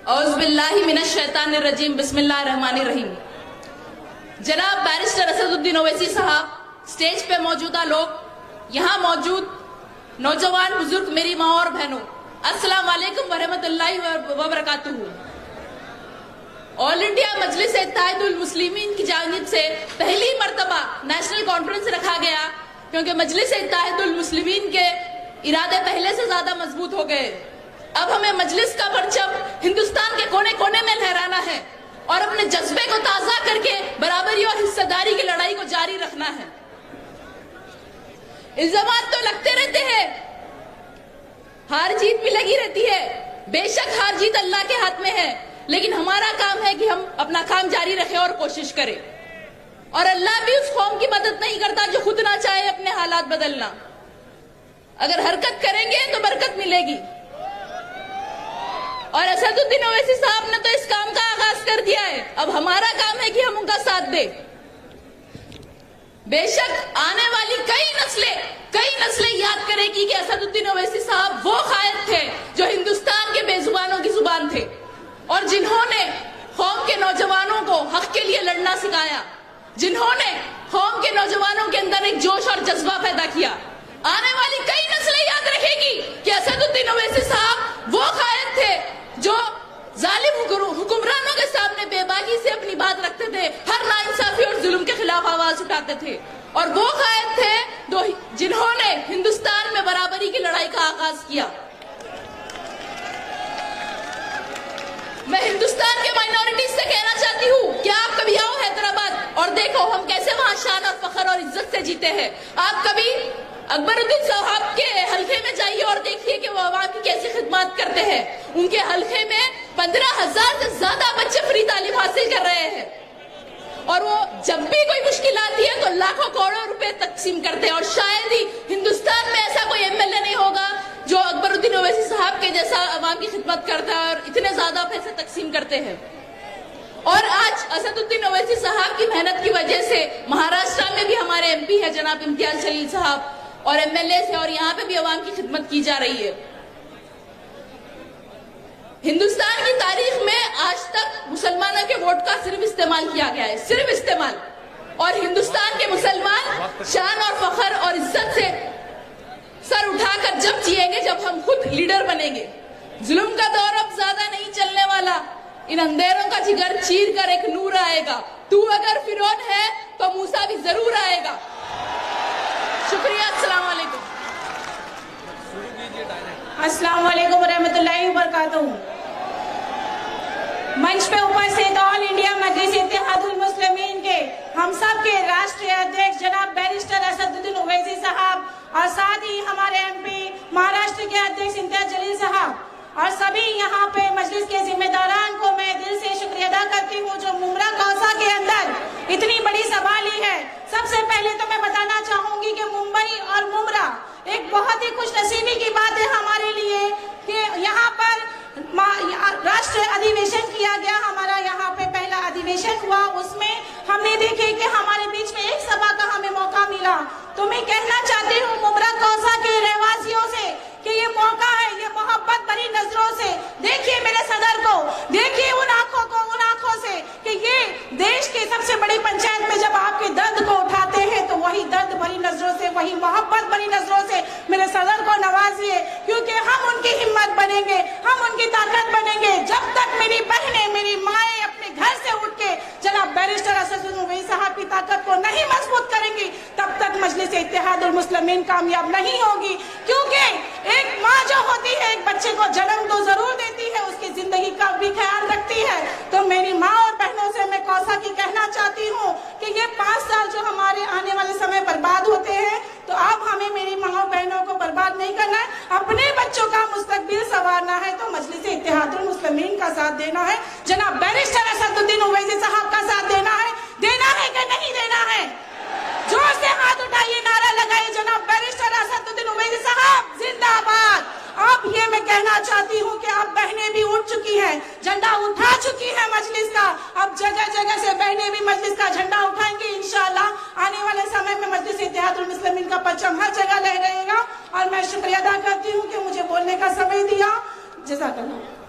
औज़ुबिल्लाहि मिनश्शैतानिर्रजीम बिस्मिल्लाहिर्रहमानिर्रहीम। जनाब बैरिस्टर असदुद्दीन ओवैसी साहब, स्टेज पे मौजूदा लोग, यहाँ मौजूद नौजवान बुजुर्ग, मेरी माँ और बहनों, अस्सलाम वालेकुम वरहमतुल्लाहि व बरकातुहू। ऑल इंडिया मजलिस इत्तेहादुल मुस्लिमीन की जानिब से पहली मर्तबा नेशनल कॉन्फ्रेंस रखा गया, क्योंकि मजलिस इत्तेहादुल मुस्लिमीन के इरादे पहले से ज्यादा मजबूत हो गए। अब हमें मजलिस का परचम हिंदुस्तान के कोने कोने में लहराना है और अपने जज्बे को ताजा करके बराबरी और हिस्सेदारी की लड़ाई को जारी रखना है। इल्जामात तो लगते रहते हैं, हार जीत भी लगी रहती है। बेशक हार जीत अल्लाह के हाथ में है, लेकिन हमारा काम है कि हम अपना काम जारी रखें और कोशिश करें। और अल्लाह भी उस कौम की मदद नहीं करता जो खुद ना चाहे अपने हालात बदलना। अगर हरकत करेंगे तो बरकत मिलेगी। और असदुद्दीन ओवैसी साहब ने तो इस काम का आगाज कर दिया है, अब हमारा काम है कि हम उनका साथ दें। बेशक आने वाली कई नस्लें याद करेगी कि असदुद्दीन ओवैसी साहब वो कायद थे जो हिंदुस्तान के बेजुबानों की जुबान थे और जिन्होंने कौम के नौजवानों को हक के लिए लड़ना सिखाया, जिन्होंने कौम के नौजवानों के अंदर एक जोश और जज्बा पैदा किया। आने वाली कई नस्लें याद रखेगी कि असदुद्दीन ओवैसी साहब वो कायद थे जो जालिम हुक्मरानों के सामने बेबाकी से अपनी बात रखते थे, हर नाइंसाफी और जुल्म के खिलाफ आवाज उठाते थे। और वो कायद थे जिन्होंने हिंदुस्तान में बराबरी की लड़ाई का आगाज किया। मैं हिंदुस्तान के माइनॉरिटीज से कहना चाहती हूँ कि आप कभी आओ हैदराबाद और देखो हम कैसे वहां शान और फखर और इज्जत से जीते हैं। आप कभी अकबरुद्दीन साहब के हल्के में जाइए और देखिए कि वो आवाम की कैसी खिदमत करते हैं। उनके हल्के में 15,000 से ज्यादा बच्चे फ्री तालीम हासिल कर रहे हैं और वो जब भी कोई मुश्किल आती है तो लाखों करोड़ों रुपए तकसीम करते हैं। और शायद ही हिंदुस्तान में ऐसा कोई एमएलए नहीं होगा जो अकबरुद्दीन ओवैसी साहब के जैसा आवाम की खिदमत करता है और इतने ज्यादा पैसे तकसीम करते हैं। और आज असदुद्दीन ओवैसी साहब की मेहनत की वजह से महाराष्ट्र में भी हमारे एमपी है जनाब इम्तियाज जलील साहब और एमएलए है, और यहाँ पे भी अवाम की खिदमत की जा रही है। हिंदुस्तान की तारीख में आज तक मुसलमानों के वोट का सिर्फ इस्तेमाल किया गया है, सिर्फ इस्तेमाल। और हिंदुस्तान के मुसलमान शान और फखर और इज्जत से सर उठाकर जब जिएंगे जब हम खुद लीडर बनेंगे। जुल्म का दौर अब ज्यादा नहीं चलने वाला। इन अंधेरों का जिगर चीर कर एक नूर आएगा। तू अगर फिरौन है तो मूसा भी जरूर आएगा। शुक्रिया। अस्सलाम वालेकुम। अस्सलाम वालेकुम वरहमतुल्लाहि वबरकातुहू। मंच पे उपस्थित ऑल इंडिया मजलिस इत्तेहादुल मुस्लिमीन के हम सब के राष्ट्रीय अध्यक्ष जनाब बैरिस्टर असदुद्दीन ओवैसी साहब और साथ ही हमारे एमपी महाराष्ट्र के अध्यक्ष इम्तियाज जलील साहब और सभी यहाँ पे मजलिस के जिम्मेदारान को मैं दिल से शुक्रिया अदा करती हूँ जो मुमरा कौसा के अंदर इतनी बड़ी सभा ली है। सबसे पहले तो मैं बताना चाहूंगी कि मुंबई और मुमरा एक बहुत ही खुशनसीबी की बात है हमारे लिए कि यहाँ पर राष्ट्रीय अधिवेशन किया गया। हमारा यहाँ पे पहला अधिवेशन हुआ, उसमें हमने देखे कि हमारे बीच में एक सभा का हमें मौका मिला। तो मैं कहना चाहती हूँ मुमरा कौसा के रहवासियों से कि ये मौका है, ये मोहब्बत भरी नजरों से देखिए मेरे सदर को, देखिए उन आंखों को, उन आंखों से कि ये देश की सबसे बड़ी पंचायत में जब आपके दर्द को उठाते हैं तो वही दर्द भरी नजरों से, वही मोहब्बत भरी नजरों से मेरे सदर को नवाजिए, क्योंकि हम उनकी हिम्मत बनेंगे, हम उनकी ताकत बनेंगे। जब तक मेरी बहनें, मेरी माएं अपने घर से उठ के जनाब बैरिस्टर असदुद्दीन ओवैसी साहब की ताकत को नहीं मजबूत करेंगी, तब तक मजलिस इत्तेहादुल मुस्लिमीन कामयाब नहीं होगी। क्योंकि एक माँ जो होती है एक बच्चे को जन्म तो जरूर देती है, उसकी जिंदगी का भी ख्याल रखती है। तो मेरी माँ और बहनों से मैं कौसा की कहना चाहती हूँ कि ये 5 साल जो हमारे आने वाले समय बर्बाद होते हैं, तो अब हमें मेरी माँ और बहनों को बर्बाद नहीं करना है, अपने बच्चों का मुस्तकबिल संवारना है। तो मजलिस इत्तेहादुल मुस्लिमीन का साथ देना है, जनाब बैरिस्टर असदुद्दीन ओवैसी साहब का साथ देना है कि नहीं देना है? जोर से हाथ उठाइए, नारा लगाइए, जनाब बैरिस्टर असदुद्दीन ओवैसी साहब जिंदाबाद। अब ये मैं कहना चाहती हूँ कि अब बहनें भी उठ चुकी हैं, झंडा उठा चुकी है मजलिस का। अब जगह जगह से बहनें भी मजलिस का झंडा उठाएंगी इंशाअल्लाह। आने वाले समय में मजलिस इत्तेहादुल मुस्लिमीन का परचम हर जगह लहराएगा। और मैं शुक्रिया अदा करती हूँ कि मुझे बोलने का समय दिया। जज़ाकल्लाह।